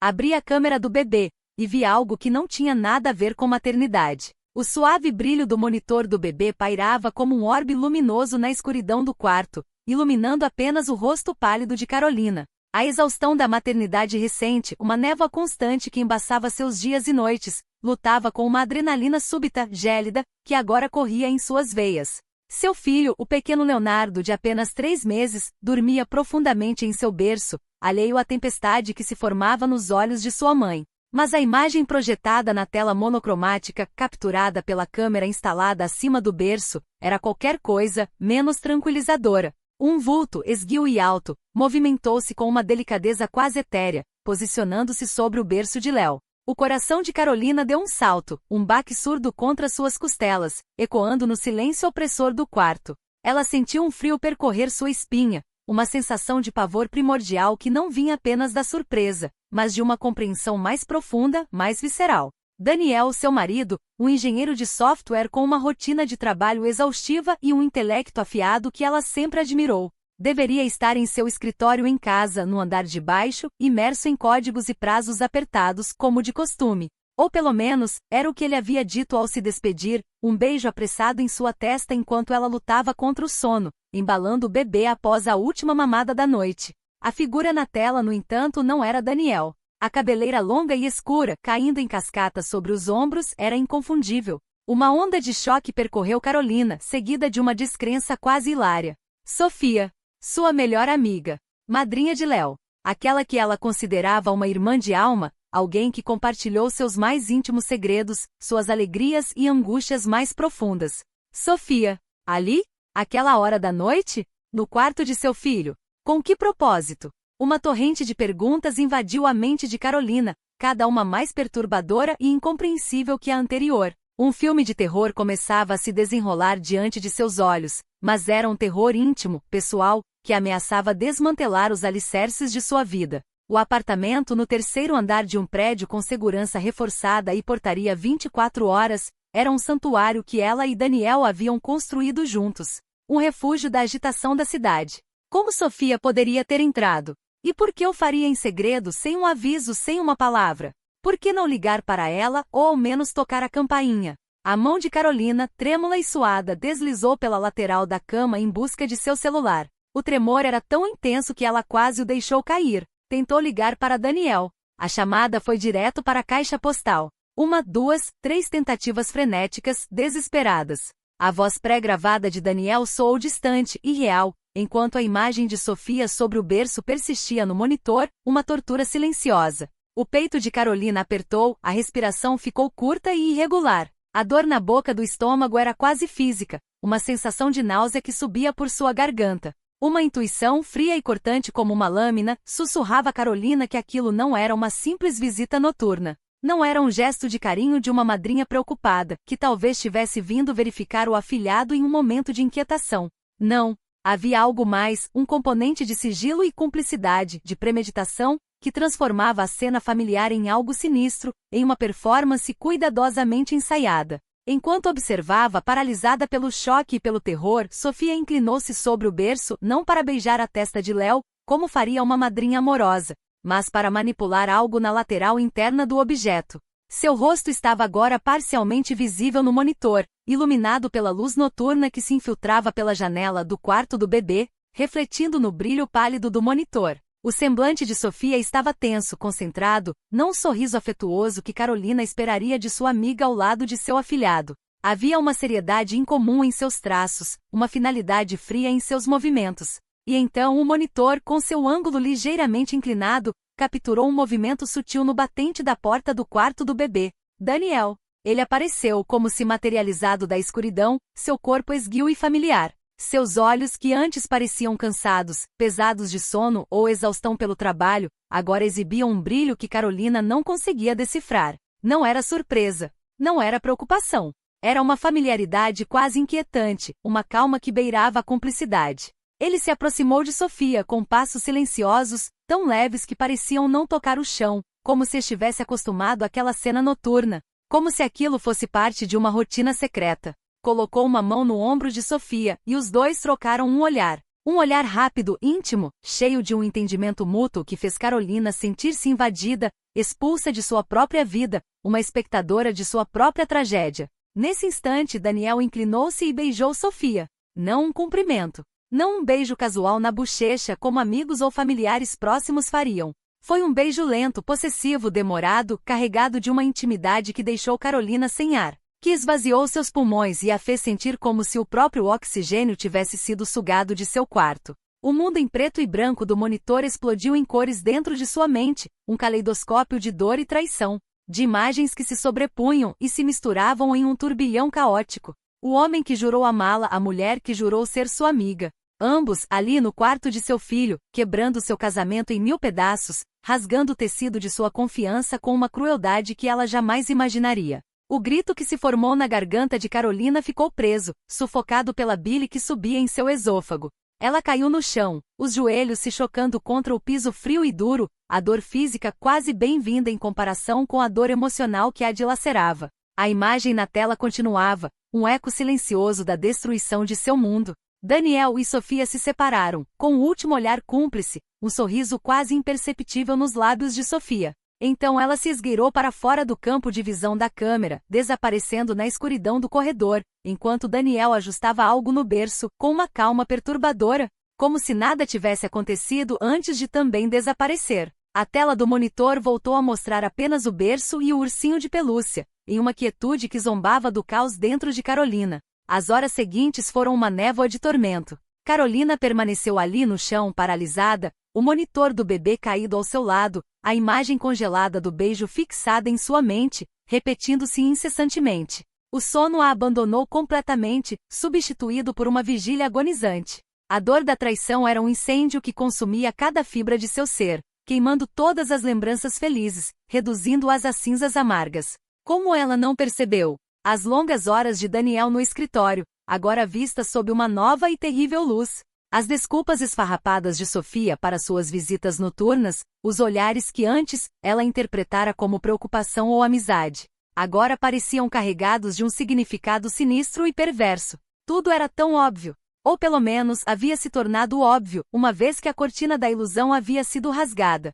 Abri a câmera do bebê, e vi algo que não tinha nada a ver com maternidade. O suave brilho do monitor do bebê pairava como um orbe luminoso na escuridão do quarto, iluminando apenas o rosto pálido de Carolina. A exaustão da maternidade recente, uma névoa constante que embaçava seus dias e noites, lutava com uma adrenalina súbita, gélida, que agora corria em suas veias. Seu filho, o pequeno Leonardo, de apenas 3 meses, dormia profundamente em seu berço, alheio à tempestade que se formava nos olhos de sua mãe. Mas a imagem projetada na tela monocromática, capturada pela câmera instalada acima do berço, era qualquer coisa menos tranquilizadora. Um vulto esguio e alto movimentou-se com uma delicadeza quase etérea, posicionando-se sobre o berço de Léo. O coração de Carolina deu um salto, um baque surdo contra suas costelas, ecoando no silêncio opressor do quarto. Ela sentiu um frio percorrer sua espinha, uma sensação de pavor primordial que não vinha apenas da surpresa, mas de uma compreensão mais profunda, mais visceral. Daniel, seu marido, um engenheiro de software com uma rotina de trabalho exaustiva e um intelecto afiado que ela sempre admirou, deveria estar em seu escritório em casa, no andar de baixo, imerso em códigos e prazos apertados, como de costume. Ou pelo menos, era o que ele havia dito ao se despedir, um beijo apressado em sua testa enquanto ela lutava contra o sono, embalando o bebê após a última mamada da noite. A figura na tela, no entanto, não era Daniel. A cabeleira longa e escura, caindo em cascata sobre os ombros, era inconfundível. Uma onda de choque percorreu Carolina, seguida de uma descrença quase hilária. Sofia, sua melhor amiga, madrinha de Léo, aquela que ela considerava uma irmã de alma, alguém que compartilhou seus mais íntimos segredos, suas alegrias e angústias mais profundas. Sofia, ali? Aquela hora da noite? No quarto de seu filho? Com que propósito? Uma torrente de perguntas invadiu a mente de Carolina, cada uma mais perturbadora e incompreensível que a anterior. Um filme de terror começava a se desenrolar diante de seus olhos, mas era um terror íntimo, pessoal, que ameaçava desmantelar os alicerces de sua vida. O apartamento no 3º andar de um prédio com segurança reforçada e portaria 24 horas, era um santuário que ela e Daniel haviam construído juntos. Um refúgio da agitação da cidade. Como Sofia poderia ter entrado? E por que o faria em segredo, sem um aviso, sem uma palavra? Por que não ligar para ela, ou ao menos tocar a campainha? A mão de Carolina, trêmula e suada, deslizou pela lateral da cama em busca de seu celular. O tremor era tão intenso que ela quase o deixou cair. Tentou ligar para Daniel. A chamada foi direto para a caixa postal. 1, 2, 3 tentativas frenéticas, desesperadas. A voz pré-gravada de Daniel soou distante, irreal, enquanto a imagem de Sofia sobre o berço persistia no monitor, uma tortura silenciosa. O peito de Carolina apertou, a respiração ficou curta e irregular. A dor na boca do estômago era quase física, uma sensação de náusea que subia por sua garganta. Uma intuição fria e cortante como uma lâmina, sussurrava a Carolina que aquilo não era uma simples visita noturna. Não era um gesto de carinho de uma madrinha preocupada, que talvez tivesse vindo verificar o afilhado em um momento de inquietação. Não. Havia algo mais, um componente de sigilo e cumplicidade, de premeditação, que transformava a cena familiar em algo sinistro, em uma performance cuidadosamente ensaiada. Enquanto observava, paralisada pelo choque e pelo terror, Sofia inclinou-se sobre o berço, não para beijar a testa de Léo, como faria uma madrinha amorosa, mas para manipular algo na lateral interna do objeto. Seu rosto estava agora parcialmente visível no monitor, iluminado pela luz noturna que se infiltrava pela janela do quarto do bebê, refletindo no brilho pálido do monitor. O semblante de Sofia estava tenso, concentrado, não o sorriso afetuoso que Carolina esperaria de sua amiga ao lado de seu afilhado. Havia uma seriedade incomum em seus traços, uma finalidade fria em seus movimentos. E então o monitor, com seu ângulo ligeiramente inclinado, capturou um movimento sutil no batente da porta do quarto do bebê. Daniel. Ele apareceu como se materializado da escuridão, seu corpo esguio e familiar. Seus olhos, que antes pareciam cansados, pesados de sono ou exaustão pelo trabalho, agora exibiam um brilho que Carolina não conseguia decifrar. Não era surpresa. Não era preocupação. Era uma familiaridade quase inquietante, uma calma que beirava a cumplicidade. Ele se aproximou de Sofia com passos silenciosos, tão leves que pareciam não tocar o chão, como se estivesse acostumado àquela cena noturna, como se aquilo fosse parte de uma rotina secreta. Colocou uma mão no ombro de Sofia, e os dois trocaram um olhar. Um olhar rápido, íntimo, cheio de um entendimento mútuo que fez Carolina sentir-se invadida, expulsa de sua própria vida, uma espectadora de sua própria tragédia. Nesse instante, Daniel inclinou-se e beijou Sofia. Não um cumprimento. Não um beijo casual na bochecha como amigos ou familiares próximos fariam. Foi um beijo lento, possessivo, demorado, carregado de uma intimidade que deixou Carolina sem ar, que esvaziou seus pulmões e a fez sentir como se o próprio oxigênio tivesse sido sugado de seu quarto. O mundo em preto e branco do monitor explodiu em cores dentro de sua mente, um caleidoscópio de dor e traição, de imagens que se sobrepunham e se misturavam em um turbilhão caótico. O homem que jurou amá-la, a mulher que jurou ser sua amiga. Ambos, ali no quarto de seu filho, quebrando seu casamento em 1000 pedaços, rasgando o tecido de sua confiança com uma crueldade que ela jamais imaginaria. O grito que se formou na garganta de Carolina ficou preso, sufocado pela bile que subia em seu esôfago. Ela caiu no chão, os joelhos se chocando contra o piso frio e duro, a dor física quase bem-vinda em comparação com a dor emocional que a dilacerava. A imagem na tela continuava, um eco silencioso da destruição de seu mundo. Daniel e Sofia se separaram, com o último olhar cúmplice, um sorriso quase imperceptível nos lábios de Sofia. Então ela se esgueirou para fora do campo de visão da câmera, desaparecendo na escuridão do corredor, enquanto Daniel ajustava algo no berço, com uma calma perturbadora, como se nada tivesse acontecido antes de também desaparecer. A tela do monitor voltou a mostrar apenas o berço e o ursinho de pelúcia, em uma quietude que zombava do caos dentro de Carolina. As horas seguintes foram uma névoa de tormento. Carolina permaneceu ali no chão paralisada, o monitor do bebê caído ao seu lado, a imagem congelada do beijo fixada em sua mente, repetindo-se incessantemente. O sono a abandonou completamente, substituído por uma vigília agonizante. A dor da traição era um incêndio que consumia cada fibra de seu ser, queimando todas as lembranças felizes, reduzindo-as a cinzas amargas. Como ela não percebeu? As longas horas de Daniel no escritório, agora vistas sob uma nova e terrível luz. As desculpas esfarrapadas de Sofia para suas visitas noturnas, os olhares que antes ela interpretara como preocupação ou amizade, agora pareciam carregados de um significado sinistro e perverso. Tudo era tão óbvio. Ou pelo menos havia se tornado óbvio, uma vez que a cortina da ilusão havia sido rasgada.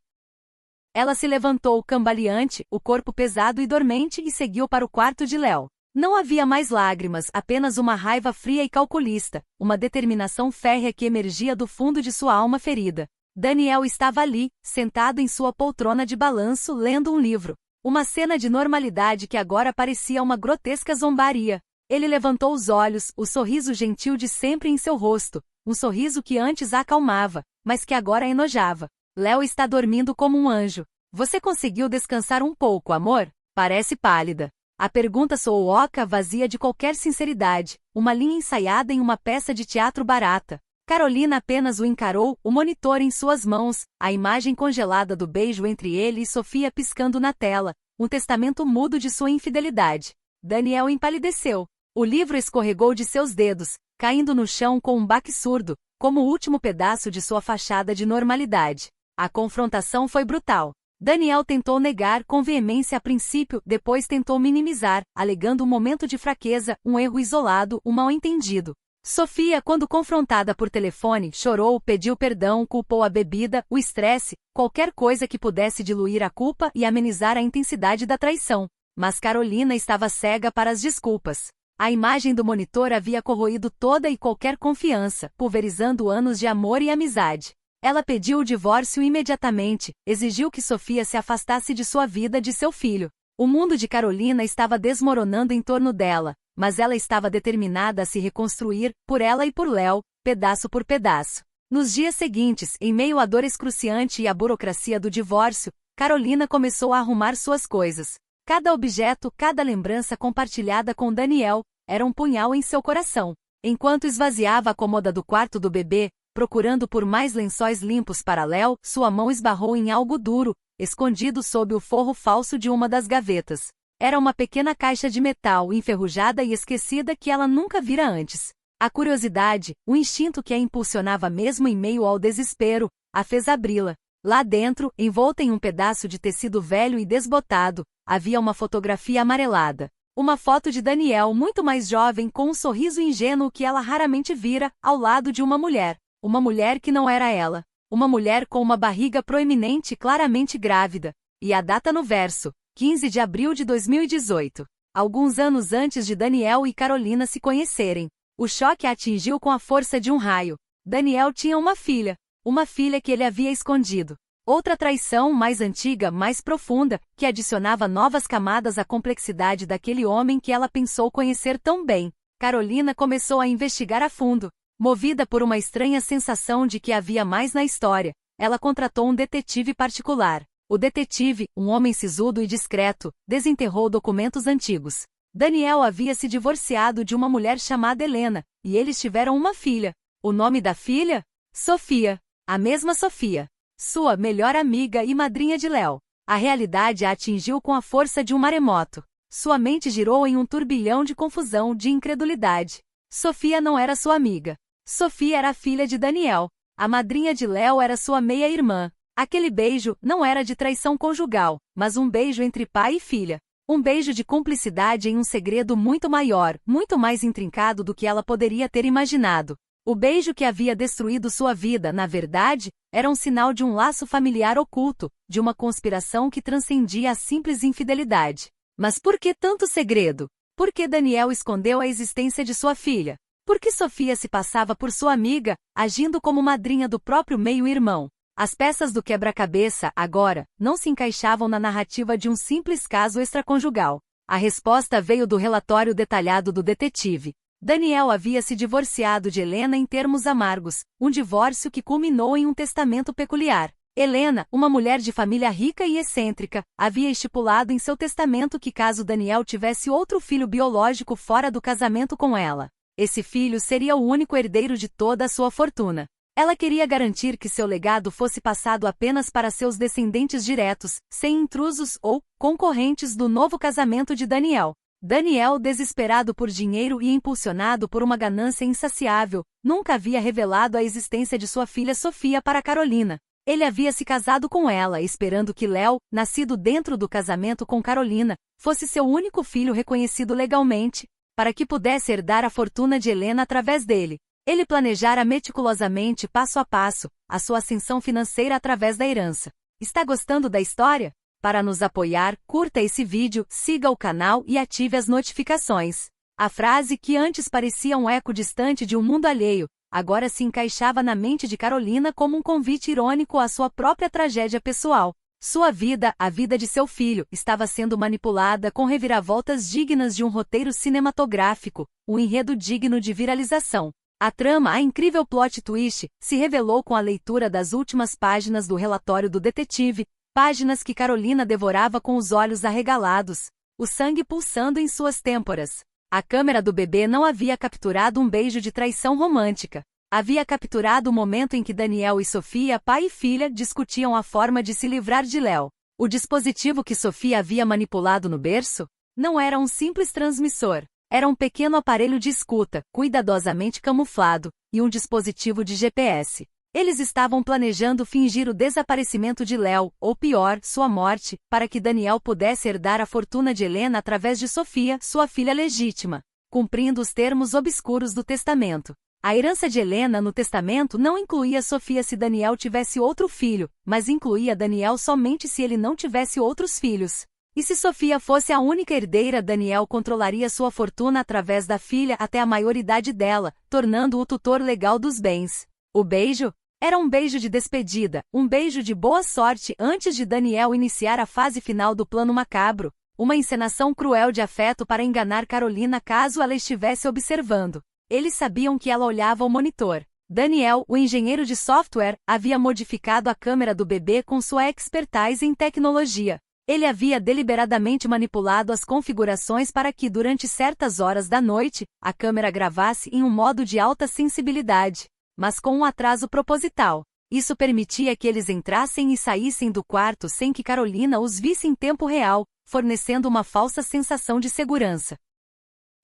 Ela se levantou cambaleante, o corpo pesado e dormente e seguiu para o quarto de Léo. Não havia mais lágrimas, apenas uma raiva fria e calculista, uma determinação férrea que emergia do fundo de sua alma ferida. Daniel estava ali, sentado em sua poltrona de balanço, lendo um livro. Uma cena de normalidade que agora parecia uma grotesca zombaria. Ele levantou os olhos, o sorriso gentil de sempre em seu rosto, um sorriso que antes a acalmava, mas que agora a enojava. Léo está dormindo como um anjo. Você conseguiu descansar um pouco, amor? Parece pálida. A pergunta soou oca, vazia de qualquer sinceridade, uma linha ensaiada em uma peça de teatro barata. Carolina apenas o encarou, o monitor em suas mãos, a imagem congelada do beijo entre ele e Sofia piscando na tela, um testamento mudo de sua infidelidade. Daniel empalideceu. O livro escorregou de seus dedos, caindo no chão com um baque surdo, como o último pedaço de sua fachada de normalidade. A confrontação foi brutal. Daniel tentou negar com veemência a princípio, depois tentou minimizar, alegando um momento de fraqueza, um erro isolado, um mal-entendido. Sofia, quando confrontada por telefone, chorou, pediu perdão, culpou a bebida, o estresse, qualquer coisa que pudesse diluir a culpa e amenizar a intensidade da traição. Mas Carolina estava cega para as desculpas. A imagem do monitor havia corroído toda e qualquer confiança, pulverizando anos de amor e amizade. Ela pediu o divórcio imediatamente, exigiu que Sofia se afastasse de sua vida, de seu filho. O mundo de Carolina estava desmoronando em torno dela, mas ela estava determinada a se reconstruir, por ela e por Léo, pedaço por pedaço. Nos dias seguintes, em meio à dor excruciante e à burocracia do divórcio, Carolina começou a arrumar suas coisas. Cada objeto, cada lembrança compartilhada com Daniel, era um punhal em seu coração. Enquanto esvaziava a cômoda do quarto do bebê, procurando por mais lençóis limpos para Léo, sua mão esbarrou em algo duro, escondido sob o forro falso de uma das gavetas. Era uma pequena caixa de metal enferrujada e esquecida que ela nunca vira antes. A curiosidade, o instinto que a impulsionava mesmo em meio ao desespero, a fez abri-la. Lá dentro, envolta em um pedaço de tecido velho e desbotado, havia uma fotografia amarelada. Uma foto de Daniel muito mais jovem com um sorriso ingênuo que ela raramente vira, ao lado de uma mulher. uma mulher que não era ela, uma mulher com uma barriga proeminente e claramente grávida. E a data no verso, 15 de abril de 2018. Alguns anos antes de Daniel e Carolina se conhecerem. O choque a atingiu com a força de um raio. Daniel tinha uma filha que ele havia escondido. Outra traição mais antiga, mais profunda, que adicionava novas camadas à complexidade daquele homem que ela pensou conhecer tão bem. Carolina começou a investigar a fundo. Movida por uma estranha sensação de que havia mais na história, ela contratou um detetive particular. O detetive, um homem sisudo e discreto, desenterrou documentos antigos. Daniel havia se divorciado de uma mulher chamada Helena, e eles tiveram uma filha. O nome da filha? Sofia. A mesma Sofia. Sua melhor amiga e madrinha de Léo. A realidade a atingiu com a força de um maremoto. Sua mente girou em um turbilhão de confusão, de incredulidade. Sofia não era sua amiga. Sofia era a filha de Daniel. A madrinha de Léo era sua meia-irmã. Aquele beijo não era de traição conjugal, mas um beijo entre pai e filha. Um beijo de cumplicidade em um segredo muito maior, muito mais intrincado do que ela poderia ter imaginado. O beijo que havia destruído sua vida, na verdade, era um sinal de um laço familiar oculto, de uma conspiração que transcendia a simples infidelidade. Mas por que tanto segredo? Por que Daniel escondeu a existência de sua filha? Por que Sofia se passava por sua amiga, agindo como madrinha do próprio meio-irmão? As peças do quebra-cabeça, agora, não se encaixavam na narrativa de um simples caso extraconjugal. A resposta veio do relatório detalhado do detetive. Daniel havia se divorciado de Helena em termos amargos, um divórcio que culminou em um testamento peculiar. Helena, uma mulher de família rica e excêntrica, havia estipulado em seu testamento que caso Daniel tivesse outro filho biológico fora do casamento com ela, esse filho seria o único herdeiro de toda a sua fortuna. Ela queria garantir que seu legado fosse passado apenas para seus descendentes diretos, sem intrusos ou concorrentes do novo casamento de Daniel. Daniel, desesperado por dinheiro e impulsionado por uma ganância insaciável, nunca havia revelado a existência de sua filha Sofia para Carolina. Ele havia se casado com ela, esperando que Léo, nascido dentro do casamento com Carolina, fosse seu único filho reconhecido legalmente, para que pudesse herdar a fortuna de Helena através dele. Ele planejara meticulosamente, passo a passo, a sua ascensão financeira através da herança. Está gostando da história? Para nos apoiar, curta esse vídeo, siga o canal e ative as notificações. A frase que antes parecia um eco distante de um mundo alheio, agora se encaixava na mente de Carolina como um convite irônico à sua própria tragédia pessoal. Sua vida, a vida de seu filho, estava sendo manipulada com reviravoltas dignas de um roteiro cinematográfico, um enredo digno de viralização. A trama, a incrível plot twist, se revelou com a leitura das últimas páginas do relatório do detetive, páginas que Carolina devorava com os olhos arregalados, o sangue pulsando em suas têmporas. A câmera do bebê não havia capturado um beijo de traição romântica. Havia capturado o momento em que Daniel e Sofia, pai e filha, discutiam a forma de se livrar de Léo. O dispositivo que Sofia havia manipulado no berço não era um simples transmissor. Era um pequeno aparelho de escuta, cuidadosamente camuflado, e um dispositivo de GPS. Eles estavam planejando fingir o desaparecimento de Léo, ou pior, sua morte, para que Daniel pudesse herdar a fortuna de Helena através de Sofia, sua filha legítima, cumprindo os termos obscuros do testamento. A herança de Helena no testamento não incluía Sofia se Daniel tivesse outro filho, mas incluía Daniel somente se ele não tivesse outros filhos. E se Sofia fosse a única herdeira, Daniel controlaria sua fortuna através da filha até a maioridade dela, tornando-o tutor legal dos bens. O beijo? Era um beijo de despedida, um beijo de boa sorte antes de Daniel iniciar a fase final do plano macabro, uma encenação cruel de afeto para enganar Carolina caso ela estivesse observando. Eles sabiam que ela olhava o monitor. Daniel, o engenheiro de software, havia modificado a câmera do bebê com sua expertise em tecnologia. Ele havia deliberadamente manipulado as configurações para que, durante certas horas da noite, a câmera gravasse em um modo de alta sensibilidade, mas com um atraso proposital. Isso permitia que eles entrassem e saíssem do quarto sem que Carolina os visse em tempo real, fornecendo uma falsa sensação de segurança.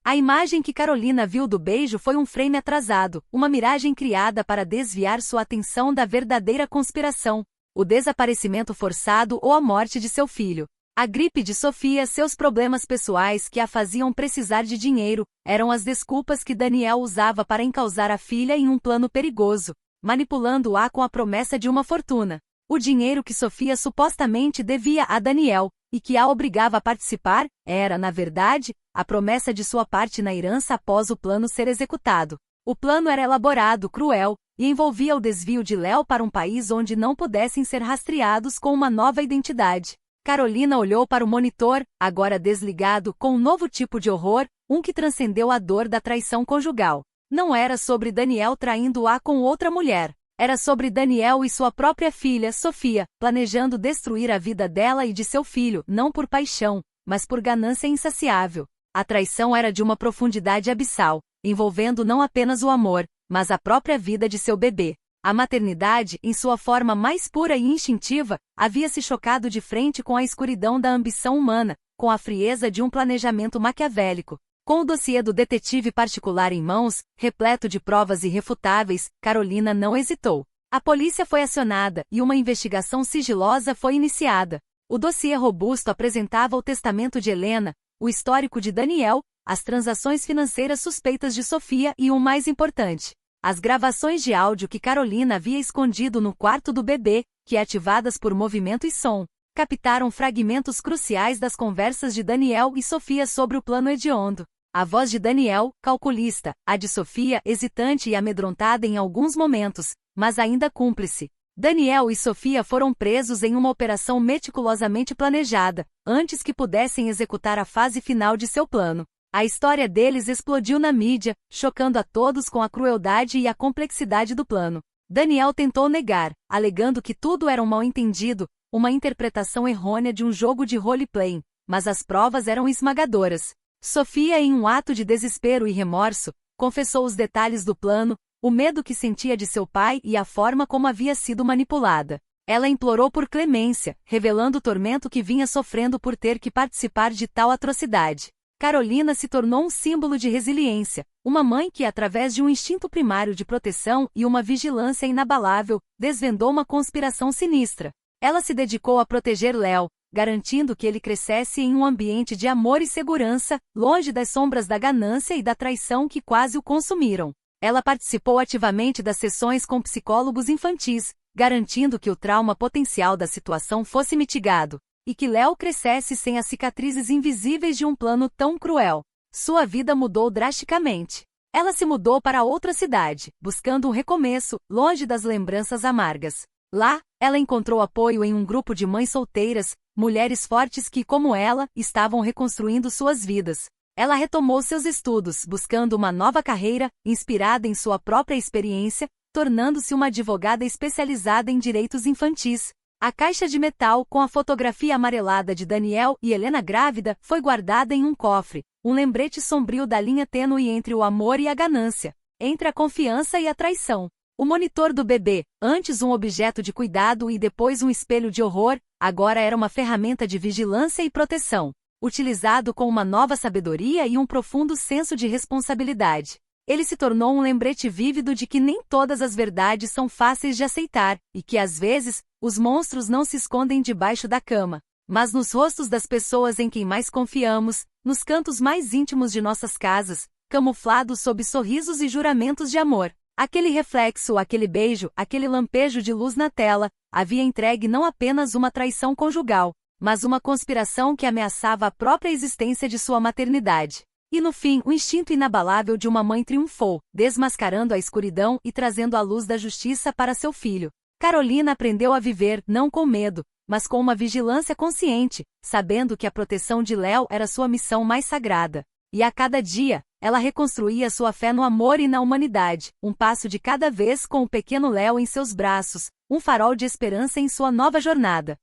A imagem que Carolina viu do beijo foi um frame atrasado, uma miragem criada para desviar sua atenção da verdadeira conspiração, o desaparecimento forçado ou a morte de seu filho. A gripe de Sofia, seus problemas pessoais que a faziam precisar de dinheiro, eram as desculpas que Daniel usava para encausar a filha em um plano perigoso. manipulando-a com a promessa de uma fortuna. O dinheiro que Sofia supostamente devia a Daniel, e que a obrigava a participar, era, na verdade, a promessa de sua parte na herança após o plano ser executado. O plano era elaborado, cruel, e envolvia o desvio de Léo para um país onde não pudessem ser rastreados com uma nova identidade. Carolina olhou para o monitor, agora desligado, com um novo tipo de horror, um que transcendeu a dor da traição conjugal. Não era sobre Daniel traindo-a com outra mulher. Era sobre Daniel e sua própria filha, Sofia, planejando destruir a vida dela e de seu filho, não por paixão, mas por ganância insaciável. A traição era de uma profundidade abissal, envolvendo não apenas o amor, mas a própria vida de seu bebê. A maternidade, em sua forma mais pura e instintiva, havia se chocado de frente com a escuridão da ambição humana, com a frieza de um planejamento maquiavélico. Com o dossiê do detetive particular em mãos, repleto de provas irrefutáveis, Carolina não hesitou. A polícia foi acionada e uma investigação sigilosa foi iniciada. O dossiê robusto apresentava o testamento de Helena, o histórico de Daniel, as transações financeiras suspeitas de Sofia e o mais importante, as gravações de áudio que Carolina havia escondido no quarto do bebê, que, ativadas por movimento e som, captaram fragmentos cruciais das conversas de Daniel e Sofia sobre o plano hediondo. A voz de Daniel, calculista, a de Sofia, hesitante e amedrontada em alguns momentos, mas ainda cúmplice. Daniel e Sofia foram presos em uma operação meticulosamente planejada, antes que pudessem executar a fase final de seu plano. A história deles explodiu na mídia, chocando a todos com a crueldade e a complexidade do plano. Daniel tentou negar, alegando que tudo era um mal-entendido, uma interpretação errônea de um jogo de roleplay, mas as provas eram esmagadoras. Sofia, em um ato de desespero e remorso, confessou os detalhes do plano, o medo que sentia de seu pai e a forma como havia sido manipulada. Ela implorou por clemência, revelando o tormento que vinha sofrendo por ter que participar de tal atrocidade. Carolina se tornou um símbolo de resiliência, uma mãe que, através de um instinto primário de proteção e uma vigilância inabalável, desvendou uma conspiração sinistra. Ela se dedicou a proteger Léo, garantindo que ele crescesse em um ambiente de amor e segurança, longe das sombras da ganância e da traição que quase o consumiram. Ela participou ativamente das sessões com psicólogos infantis, garantindo que o trauma potencial da situação fosse mitigado, e que Léo crescesse sem as cicatrizes invisíveis de um plano tão cruel. Sua vida mudou drasticamente. Ela se mudou para outra cidade, buscando um recomeço, longe das lembranças amargas. Lá, ela encontrou apoio em um grupo de mães solteiras, mulheres fortes que, como ela, estavam reconstruindo suas vidas. Ela retomou seus estudos, buscando uma nova carreira, inspirada em sua própria experiência, tornando-se uma advogada especializada em direitos infantis. A caixa de metal com a fotografia amarelada de Daniel e Helena grávida foi guardada em um cofre, um lembrete sombrio da linha tênue entre o amor e a ganância, entre a confiança e a traição. O monitor do bebê, antes um objeto de cuidado e depois um espelho de horror, agora era uma ferramenta de vigilância e proteção, utilizado com uma nova sabedoria e um profundo senso de responsabilidade. Ele se tornou um lembrete vívido de que nem todas as verdades são fáceis de aceitar, e que às vezes, os monstros não se escondem debaixo da cama, mas nos rostos das pessoas em quem mais confiamos, nos cantos mais íntimos de nossas casas, camuflados sob sorrisos e juramentos de amor. Aquele reflexo, aquele beijo, aquele lampejo de luz na tela, havia entregue não apenas uma traição conjugal, mas uma conspiração que ameaçava a própria existência de sua maternidade. E no fim, o instinto inabalável de uma mãe triunfou, desmascarando a escuridão e trazendo a luz da justiça para seu filho. Carolina aprendeu a viver, não com medo, mas com uma vigilância consciente, sabendo que a proteção de Léo era sua missão mais sagrada. E a cada dia, ela reconstruía sua fé no amor e na humanidade, um passo de cada vez com o pequeno Léo em seus braços, um farol de esperança em sua nova jornada.